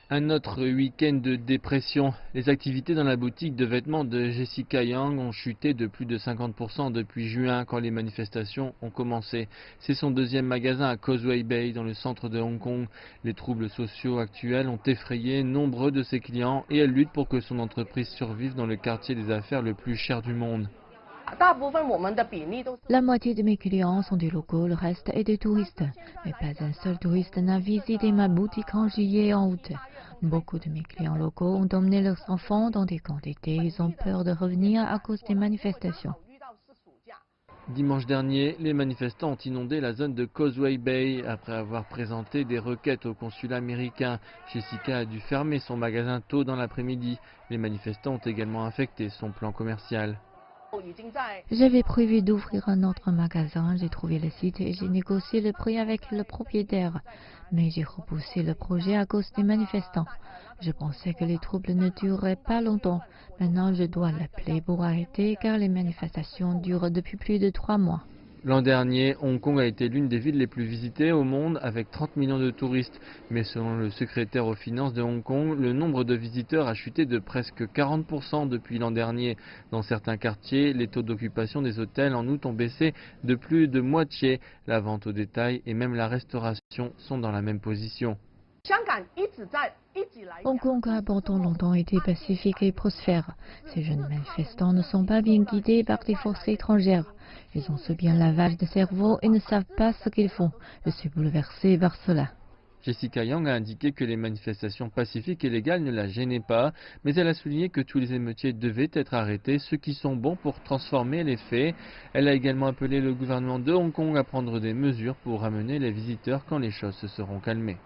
Un autre week-end de dépression. Les activités dans la boutique de vêtements de Jessica Yang ont chuté de plus de 50% depuis juin quand les manifestations ont commencé. C'est son deuxième magasin à Causeway Bay dans le centre de Hong Kong. Les troubles sociaux actuels ont effrayé nombreux de ses clients et elle lutte pour que son entreprise survive dans le quartier des affaires le plus cher du monde. La moitié de mes clients sont des locaux, le reste est des touristes. Mais pas un seul touriste n'a visité ma boutique en juillet et en août. Beaucoup de mes clients locaux ont emmené leurs enfants dans des camps d'été. Ils ont peur de revenir à cause des manifestations. Dimanche dernier, les manifestants ont inondé la zone de Causeway Bay après avoir présenté des requêtes au consulat américain. Jessica a dû fermer son magasin tôt dans l'après-midi. Les manifestants ont également affecté son plan commercial. J'avais prévu d'ouvrir un autre magasin, j'ai trouvé le site et j'ai négocié le prix avec le propriétaire. Mais j'ai repoussé le projet à cause des manifestants. Je pensais que les troubles ne dureraient pas longtemps. Maintenant, je dois l'appeler pour arrêter car les manifestations durent depuis plus de 3 mois. L'an dernier, Hong Kong a été l'une des villes les plus visitées au monde avec 30 millions de touristes. Mais selon le secrétaire aux finances de Hong Kong, le nombre de visiteurs a chuté de presque 40% depuis l'an dernier. Dans certains quartiers, les taux d'occupation des hôtels en août ont baissé de plus de moitié. La vente au détail et même la restauration sont dans la même position. Hong Kong a pourtant longtemps été pacifique et prospère. Ces jeunes manifestants ne sont pas bien guidés par des forces étrangères. Ils ont subi un lavage de cerveau et ne savent pas ce qu'ils font. Je suis bouleversée par cela. Jessica Yang a indiqué que les manifestations pacifiques et légales ne la gênaient pas, mais elle a souligné que tous les émeutiers devaient être arrêtés, ceux qui sont bons pour transformer les faits. Elle a également appelé le gouvernement de Hong Kong à prendre des mesures pour ramener les visiteurs quand les choses se seront calmées.